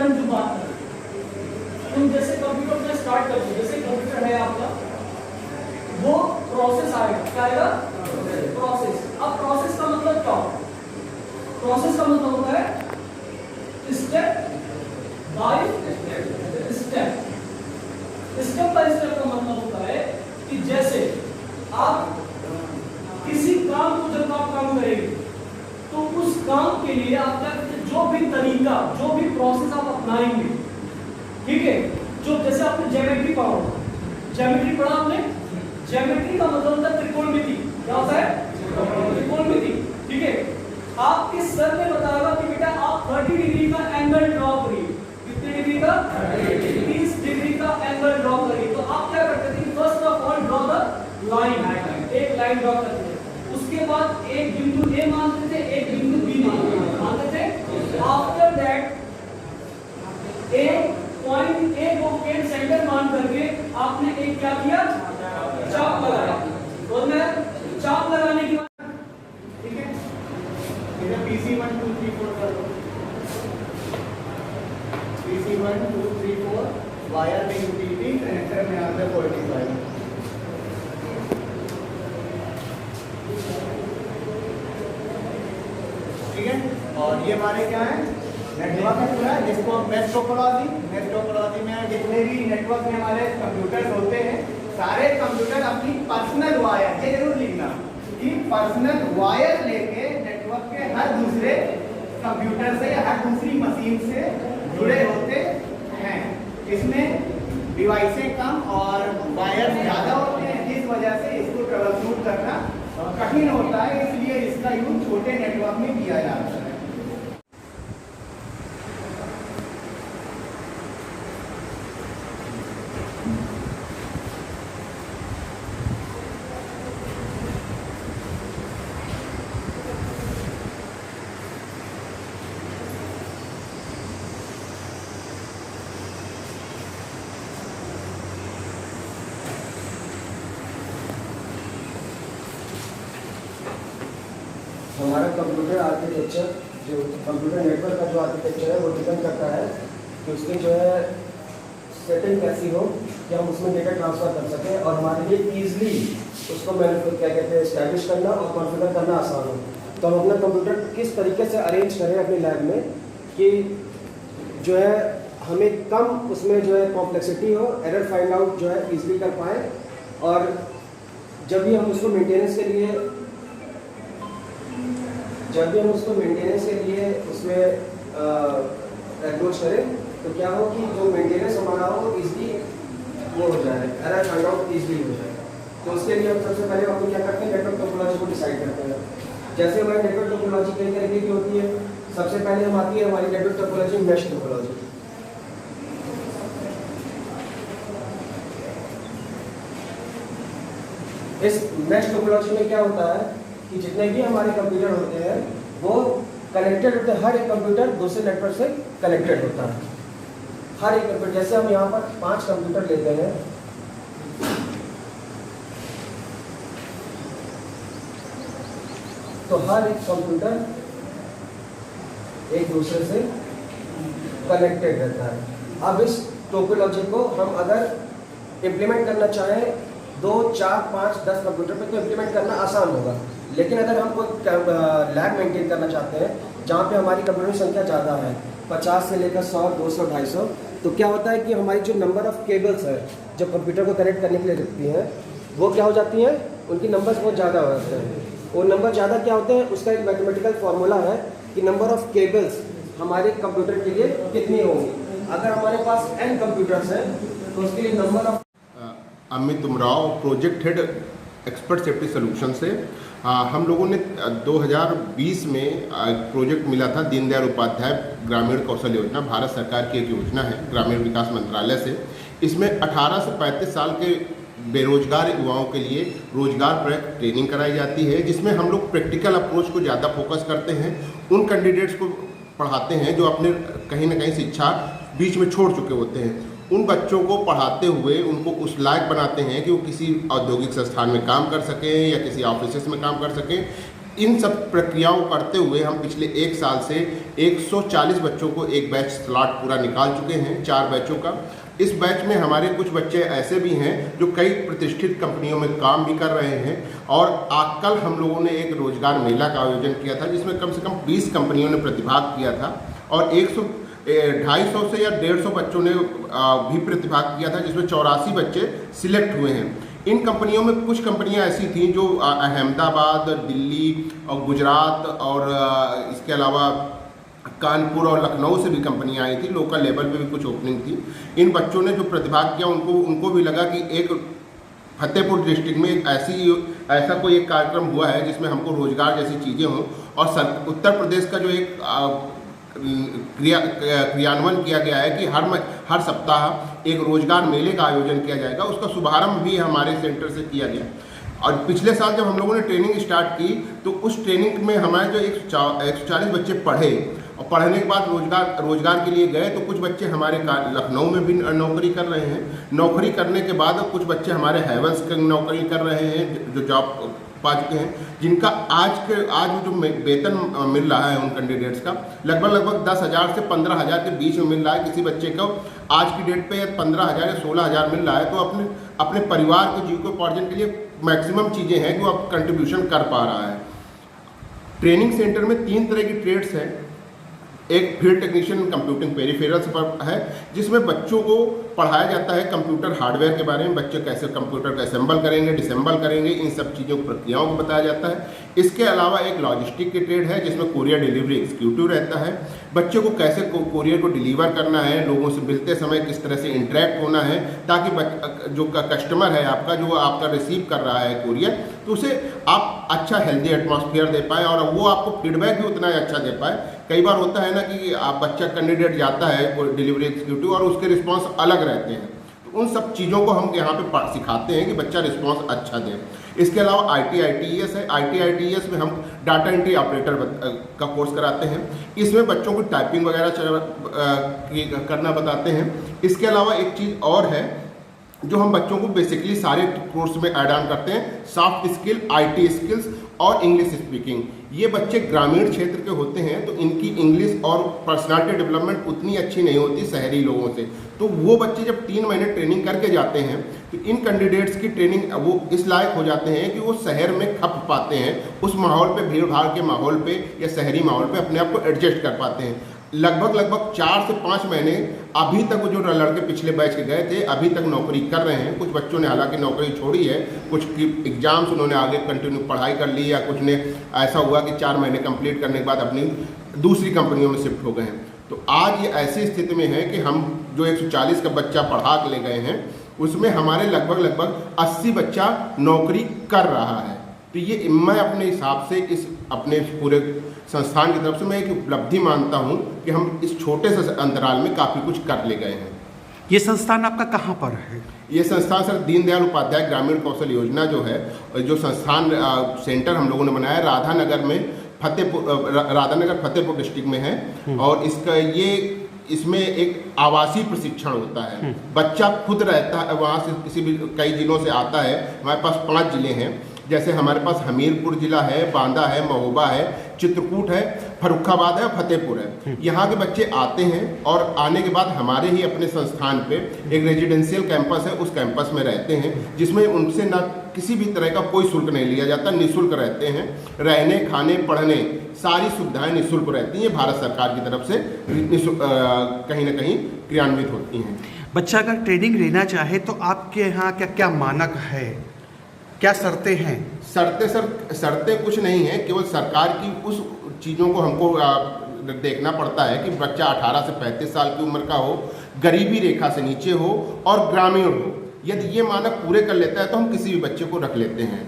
Current जो बात कर तुम जैसे कंप्यूटर में स्टार्ट कर दो, जैसे कंप्यूटर है आपका वो प्रोसेस आएगा, क्या आएगा? प्रोसेस। अब प्रोसेस का मतलब क्या होता है? प्रोसेस का मतलब होता है step by step. Step by step का मतलब होता है कि जैसे आप किसी काम को जब आप काम करेंगे तो उस काम के लिए आप जो भी तरीका, जो भी प्रोसेस आप अपनाएंगे, ठीक है, जो जैसे आपने ज्योमेट्री पढ़ा, ज्योमेट्री पढ़ा आपने, ज्योमेट्री का मतलब होता है त्रिकोणमिति। क्या होता है? त्रिकोणमिति। ठीक है, आपके सर ने बताया कि बेटा आप 30 डिग्री का एंगल ड्रॉ करिए। कितने डिग्री का? 30 डिग्री का एंगल ड्रॉ करिए। तो आप क्या करते थे? First of all draw the line, एक लाइन ड्रॉ करते थे। उसके बाद एक बिंदु ए मानते थे, एक बिंदु बी मानते थे। After that A point A को केंद्र सेंटर मान करके आपने एक क्या किया? चाप लगाया। बोल में चाप लगाने के बाद ठीक है, इधर BC 1 2 3 4 कर दो। BC 1 2 3 4 वायर में यूटिलिटी कनेक्टर में आता है 45। ठीक है, और ये हमारे क्या है? नेटवर्क है पूरा, जिसको मेश टोपोलॉजी में जितने भी नेटवर्क में हमारे कंप्यूटर होते हैं, सारे कंप्यूटर अपनी पर्सनल वायर, ये जरूर लिखना कि पर्सनल वायर लेके नेटवर्क के हर दूसरे कंप्यूटर से या हर दूसरी मशीन से जुड़े होते हैं। इसमें डिवाइसें कम और वायर ज़्यादा होते हैं, जिस वजह से इसको ट्रबल शूट करना कठिन होता है, इसलिए इसका यूज छोटे नेटवर्क में किया जाता है। हमारा कंप्यूटर आर्किटेक्चर, जो कंप्यूटर नेटवर्क का जो आर्किटेक्चर है वो डिपेंड करता है कि उसकी जो है सेटिंग कैसी हो कि हम उसमें डेटा ट्रांसफ़र कर सकें और हमारे लिए ईजिली उसको क्या कहते हैं इस्टेब्लिश करना और कॉन्फ़िगर करना आसान हो। तो हम अपना कंप्यूटर किस तरीके से अरेंज करें अपनी लैब में कि जो है हमें कम उसमें जो है कॉम्प्लेक्सिटी हो, एरर फाइंड आउट जो है ईजिली कर पाएँ, और जब भी हम उसको मेंटेनेंस के लिए उसमें अप्रोच करें तो क्या हो कि जो मेंटेनेंस हमारा हो इजली वो हो जाए, एरर फाइंड आउट इजली हो जाए। तो उसके लिए हम सबसे पहले हम क्या करते हैं? नेटवर्क टोपोलॉजी को डिसाइड करते हैं। जैसे हमारी नेटवर्क टोपोलॉजी कई तरीके की होती है। सबसे पहले हम आती है हमारी नेटवर्क टोपोलॉजी मेश टोपोलॉजी। इस मेश टोपोलॉजी में क्या होता है कि जितने भी हमारे कंप्यूटर होते हैं वो कनेक्टेड होते हैं, हर एक कंप्यूटर दूसरे नेटवर्क से कनेक्टेड होता है। हर एक कंप्यूटर, जैसे हम यहाँ पर 5 कंप्यूटर लेते हैं, तो हर एक कंप्यूटर एक दूसरे से कनेक्टेड रहता है। अब इस टोपोलॉजी को हम अगर इम्प्लीमेंट करना चाहें 2, 4, 5, 10 कंप्यूटर पे तो इम्प्लीमेंट करना आसान होगा। लेकिन अगर हम कोई लैब मेंटेन करना चाहते हैं जहाँ पे हमारी कंप्यूटर की संख्या ज़्यादा है, 50 से लेकर 100, 200, 250, तो क्या होता है कि हमारी जो नंबर ऑफ़ केबल्स है जो कंप्यूटर को कनेक्ट करने के लिए लगती हैं वो क्या हो जाती हैं? उनकी नंबर्स बहुत ज़्यादा होते हैं। वो नंबर ज़्यादा क्या होते हैं? उसका एक मैथमेटिकल फार्मूला है कि नंबर ऑफ़ केबल्स हमारे कंप्यूटर के लिए कितनी होंगी। अगर हमारे पास n कंप्यूटर्स हैं तो उसके लिए number of. Amit Umrao, project head expert safety solution से। हम लोगों ने 2020 में प्रोजेक्ट मिला था दीनदयाल उपाध्याय ग्रामीण कौशल योजना, भारत सरकार की एक योजना है ग्रामीण विकास मंत्रालय से। इसमें 18 से 35 साल के बेरोजगार युवाओं के लिए रोजगार परक ट्रेनिंग कराई जाती है, जिसमें हम लोग प्रैक्टिकल अप्रोच को ज़्यादा फोकस करते हैं। उन कैंडिडेट्स को पढ़ाते हैं जो अपने कहीं ना कहीं शिक्षा बीच में छोड़ चुके होते हैं। उन बच्चों को पढ़ाते हुए उनको उस लायक बनाते हैं कि वो किसी औद्योगिक संस्थान में काम कर सकें या किसी ऑफिस में काम कर सकें। इन सब प्रक्रियाओं को करते हुए हम पिछले 1 साल से 140 बच्चों को एक बैच स्लॉट पूरा निकाल चुके हैं, 4 बैचों का। इस बैच में हमारे कुछ बच्चे ऐसे भी हैं जो कई प्रतिष्ठित कंपनियों में काम भी कर रहे हैं। और कल हम लोगों ने एक रोजगार मेला का आयोजन किया था जिसमें कम से कम 20 कंपनियों ने प्रतिभाग किया था और 250 से या 150 बच्चों ने भी प्रतिभाग किया था, जिसमें 84 बच्चे सिलेक्ट हुए हैं। इन कंपनियों में कुछ कंपनियां ऐसी थीं जो अहमदाबाद, दिल्ली और गुजरात और इसके अलावा कानपुर और लखनऊ से भी कंपनियां आई थी, लोकल लेवल पे भी कुछ ओपनिंग थी। इन बच्चों ने जो प्रतिभाग किया उनको भी लगा कि एक फतेहपुर डिस्ट्रिक्ट में ऐसा कोई एक कार्यक्रम हुआ है जिसमें हमको रोजगार जैसी चीज़ें हों। और उत्तर प्रदेश का जो एक क्रियान्वयन किया गया है कि हर सप्ताह एक रोजगार मेले का आयोजन किया जाएगा, उसका शुभारंभ भी हमारे सेंटर से किया गया। और पिछले साल जब हम लोगों ने ट्रेनिंग स्टार्ट की तो उस ट्रेनिंग में हमारे जो 140 बच्चे पढ़े और पढ़ने के बाद रोजगार के लिए गए, तो कुछ बच्चे हमारे लखनऊ में भी नौकरी कर रहे हैं। नौकरी करने के बाद कुछ बच्चे हमारे हैवेल्स की नौकरी कर रहे हैं जो जॉब पा चुके हैं, जिनका आज जो वेतन मिल रहा है उन कैंडिडेट्स का लगभग 10,000 से 15,000 के बीच में मिल रहा है। किसी बच्चे को आज की डेट पे 15,000 या 16,000 मिल रहा है, तो अपने परिवार को जीविकोपार्जन के लिए मैक्सिमम चीज़ें हैं जो अब कंट्रीब्यूशन कर पा रहा है। ट्रेनिंग सेंटर में 3 तरह की ट्रेड्स हैं। एक फील्ड टेक्नीशियन कंप्यूटिंग पेरिफेरल्स पर है, जिसमें बच्चों को पढ़ाया जाता है कंप्यूटर हार्डवेयर के बारे में, बच्चे कैसे कंप्यूटर का असेंबल करेंगे, डिसेंबल करेंगे, इन सब चीज़ों की प्रक्रियाओं को बताया जाता है। इसके अलावा एक लॉजिस्टिक की ट्रेड है जिसमें कोरियर डिलीवरी एग्जीक्यूटिव रहता है। बच्चों को कैसे कोरियर को डिलीवर करना है, लोगों से मिलते समय किस तरह से इंटरेक्ट होना है, ताकि जो कस्टमर है आपका, जो आपका रिसीव कर रहा है कोरियर, तो उसे आप अच्छा हेल्दी एटमॉस्फेयर दे पाएँ और वो आपको फीडबैक भी उतना ही अच्छा दे पाए। कई बार होता है ना कि आप बच्चा कैंडिडेट जाता है डिलीवरी एग्जीक्यूटिव और उसके रिस्पांस अलग रहते हैं, तो उन सब चीज़ों को हम यहाँ पे सिखाते हैं कि बच्चा रिस्पांस अच्छा दे। इसके अलावा ITITES है। ITITES में हम डाटा एंट्री ऑपरेटर का कोर्स कराते हैं। इसमें बच्चों को टाइपिंग वगैरह करना बताते हैं। इसके अलावा एक चीज़ और है जो हम बच्चों को बेसिकली सारे कोर्स में ऐड ऑन करते हैं, सॉफ्ट स्किल, IT स्किल्स और इंग्लिश स्पीकिंग। ये बच्चे ग्रामीण क्षेत्र के होते हैं तो इनकी इंग्लिश और पर्सनालिटी डेवलपमेंट उतनी अच्छी नहीं होती शहरी लोगों से, तो वो बच्चे जब 3 महीने ट्रेनिंग करके जाते हैं तो इन कैंडिडेट्स की ट्रेनिंग वो इस लायक हो जाते हैं कि वो शहर में खप पाते हैं, उस माहौल पे, भीड़ भाड़ के माहौल पे या शहरी माहौल पे अपने आप को एडजस्ट कर पाते हैं। लगभग 4 से 5 महीने अभी तक जो लड़के पिछले बैच के गए थे अभी तक नौकरी कर रहे हैं। कुछ बच्चों ने हालांकि नौकरी छोड़ी है, कुछ की एग्जाम्स उन्होंने आगे कंटिन्यू पढ़ाई कर ली, या कुछ ने ऐसा हुआ कि 4 महीने कंप्लीट करने के बाद अपनी दूसरी कंपनियों में शिफ्ट हो गए हैं। तो आज ये ऐसी स्थिति में है कि हम जो 140 का बच्चा पढ़ा के ले गए हैं उसमें हमारे लगभग 80 बच्चा नौकरी कर रहा है। तो ये मैं अपने हिसाब से इस अपने पूरे संस्थान की तरफ से मैं एक उपलब्धि मानता हूँ कि हम इस छोटे से अंतराल में काफ़ी कुछ कर ले गए हैं। ये संस्थान आपका कहाँ पर है? ये संस्थान सर दीनदयाल उपाध्याय ग्रामीण कौशल योजना जो है, जो संस्थान सेंटर हम लोगों ने बनाया राधानगर में, राधानगर फतेहपुर डिस्ट्रिक्ट में है। और इसमें एक आवासीय प्रशिक्षण होता है। बच्चा खुद रहता है वहाँ से, किसी भी कई जिलों से आता है। हमारे पास 5 जिले हैं, जैसे हमारे पास हमीरपुर जिला है, बांदा है, महोबा है, चित्रकूट है, फर्रुखाबाद है, फतेहपुर है। यहाँ के बच्चे आते हैं और आने के बाद हमारे ही अपने संस्थान पे एक रेजिडेंशियल कैंपस है, उस कैंपस में रहते हैं, जिसमें उनसे ना किसी भी तरह का कोई शुल्क नहीं लिया जाता, निःशुल्क रहते हैं। रहने, खाने, पढ़ने सारी सुविधाएं निःशुल्क रहती हैं, भारत सरकार की तरफ से कहीं ना कहीं क्रियान्वित होती हैं। बच्चा अगर ट्रेनिंग लेना चाहे तो आपके यहाँ क्या क्या मानक है, क्या शर्तें हैं? शर्तें कुछ नहीं है, केवल सरकार की उस चीज़ों को हमको देखना पड़ता है कि बच्चा 18 से 35 साल की उम्र का हो, गरीबी रेखा से नीचे हो और ग्रामीण हो। यदि ये मानक पूरे कर लेता है तो हम किसी भी बच्चे को रख लेते हैं।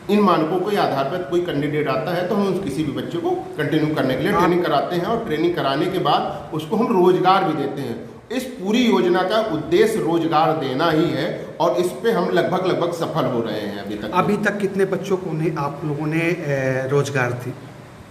इन मानकों के आधार पर कोई कैंडिडेट आता है तो हम किसी भी बच्चे को कंटिन्यू करने के लिए ट्रेनिंग कराते हैं और ट्रेनिंग कराने के बाद उसको हम रोजगार भी देते हैं। इस पूरी योजना का उद्देश्य रोजगार देना ही है और इस पे हम लगभग सफल हो रहे हैं अभी तक। कितने बच्चों को आप लोगों ने रोजगार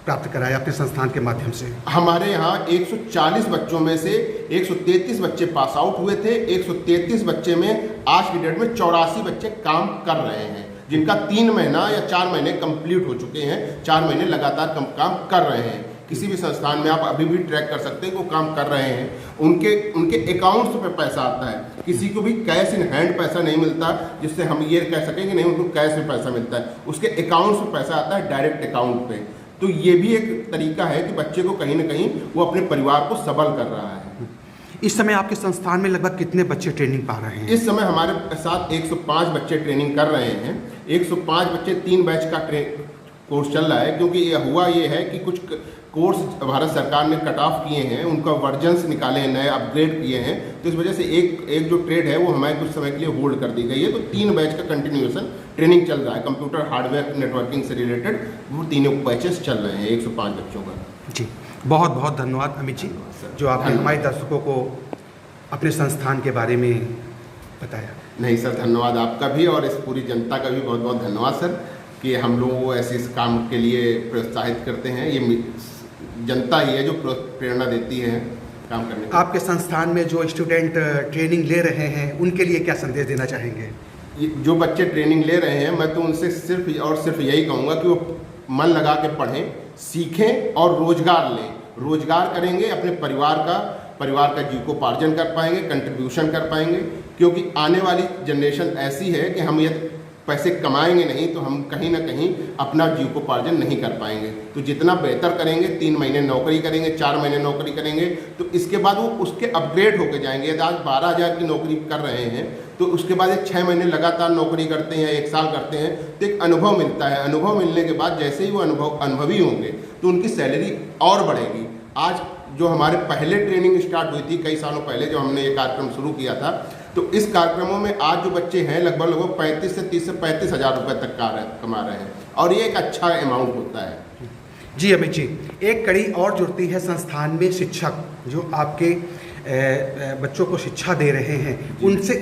प्राप्त कराया अपने संस्थान के माध्यम से? हमारे यहाँ 140 बच्चों में से 133 बच्चे पास आउट हुए थे। 133 बच्चे में आज की डेट में 84 बच्चे काम कर रहे हैं। जिनका 3 महीना या 4 महीने कंप्लीट हो चुके हैं, 4 महीने लगातार काम कर रहे हैं। किसी भी संस्थान में आप अभी भी ट्रैक कर सकते हैं कि वो काम कर रहे हैं, उनके अकाउंट्स पे पैसा आता है। किसी को भी कैश इन हैंड पैसा नहीं मिलता जिससे हम ये कह सकें कि नहीं उनको कैश में पैसा मिलता है, उसके अकाउंट्स में पैसा आता है डायरेक्ट अकाउंट पे। तो ये भी एक तरीका है कि बच्चे को कहीं ना कहीं वो अपने परिवार को सबल कर रहा है। इस समय आपके संस्थान में लगभग कितने बच्चे ट्रेनिंग पा रहे हैं? इस समय हमारे साथ 105 बच्चे ट्रेनिंग कर रहे हैं। 105 बच्चे 3 बैच का कोर्स चल रहा है, क्योंकि ये है कि कुछ कोर्स भारत सरकार ने कट ऑफ किए हैं, उनका वर्जन्स निकाले हैं, नए अपग्रेड किए हैं। तो इस वजह से एक जो ट्रेड है वो हमारे कुछ समय के लिए होल्ड कर दी गई है। तो 3 बैच का कंटिन्यूएशन ट्रेनिंग चल रहा है। कंप्यूटर हार्डवेयर नेटवर्किंग से रिलेटेड वो 3 बैचेस चल रहे हैं 105 बच्चों का। जी, बहुत बहुत धन्यवाद अमित जी, जो आपने हमारे दर्शकों को अपने संस्थान के बारे में बताया। नहीं सर, धन्यवाद आपका भी और इस पूरी जनता का भी बहुत बहुत धन्यवाद सर कि हम लोगों को ऐसे इस काम के लिए प्रोत्साहित करते हैं। ये जनता ही है जो प्रेरणा देती है काम करने के। आपके संस्थान में जो स्टूडेंट ट्रेनिंग ले रहे हैं उनके लिए क्या संदेश देना चाहेंगे? जो बच्चे ट्रेनिंग ले रहे हैं, मैं तो उनसे सिर्फ और सिर्फ यही कहूँगा कि वो मन लगा के पढ़ें, सीखें और रोजगार लें। रोजगार करेंगे, अपने परिवार का जीविकोपार्जन कर पाएंगे, कंट्रीब्यूशन कर पाएंगे। क्योंकि आने वाली जनरेशन ऐसी है कि हम यदि पैसे कमाएंगे नहीं तो हम कहीं ना कहीं अपना जीविकोपार्जन नहीं कर पाएंगे। तो जितना बेहतर करेंगे, 3 महीने नौकरी करेंगे, 4 महीने नौकरी करेंगे, तो इसके बाद वो उसके अपग्रेड होके जाएंगे। यदि आज 12,000 की नौकरी कर रहे हैं तो उसके बाद एक 6 महीने लगातार नौकरी करते हैं, 1 साल करते हैं, तो एक अनुभव मिलता है। अनुभव मिलने के बाद जैसे ही वो अनुभवी होंगे तो उनकी सैलरी और बढ़ेगी। आज जो हमारे पहले ट्रेनिंग स्टार्ट हुई थी कई सालों पहले, जो हमने ये कार्यक्रम शुरू किया था, तो इस कार्यक्रमों में आज जो बच्चे हैं लगभग 30 से 35 हज़ार रुपये तक कमा रहे हैं, और ये एक अच्छा अमाउंट होता है। जी अमित जी, एक कड़ी और जुड़ती है संस्थान में शिक्षक जो आपके बच्चों को शिक्षा दे रहे हैं,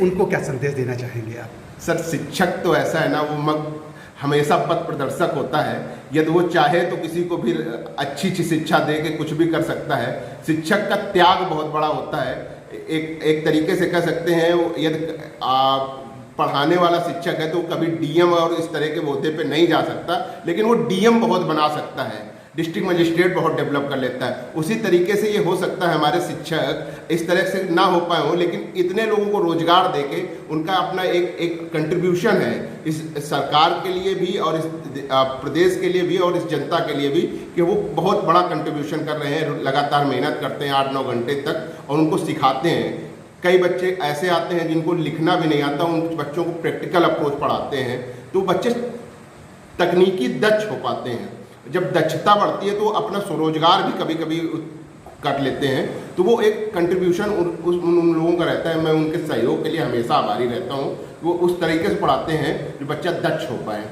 उनको क्या संदेश देना चाहेंगे आप? सर, शिक्षक तो ऐसा है ना, वो हमेशा पथ प्रदर्शक होता है। यदि वो चाहे तो किसी को भी अच्छी शिक्षा दे के कुछ भी कर सकता है। शिक्षक का त्याग बहुत बड़ा होता है। एक तरीके से कह सकते हैं, यदि पढ़ाने वाला शिक्षक है तो कभी डीएम और इस तरह के ओहदे पे नहीं जा सकता, लेकिन वो डीएम बहुत बना सकता है, डिस्ट्रिक्ट मजिस्ट्रेट बहुत डेवलप कर लेता है। उसी तरीके से ये हो सकता है हमारे शिक्षक इस तरह से ना हो पाए हो, लेकिन इतने लोगों को रोजगार देके उनका अपना एक कंट्रीब्यूशन है इस सरकार के लिए भी और इस प्रदेश के लिए भी और इस जनता के लिए भी, कि वो बहुत बड़ा कंट्रीब्यूशन कर रहे हैं। लगातार मेहनत करते हैं 8-9 घंटे तक और उनको सिखाते हैं। कई बच्चे ऐसे आते हैं जिनको लिखना भी नहीं आता, उन बच्चों को प्रैक्टिकल अप्रोच पढ़ाते हैं, तो बच्चे तकनीकी दक्ष हो पाते हैं। जब दक्षता बढ़ती है तो अपना स्वरोजगार भी कभी कभी कर लेते हैं। तो वो एक कंट्रीब्यूशन उन लोगों का रहता है। मैं उनके सहयोग के लिए हमेशा आभारी रहता हूँ। वो उस तरीके से पढ़ाते हैं जो बच्चा दक्ष हो पाए।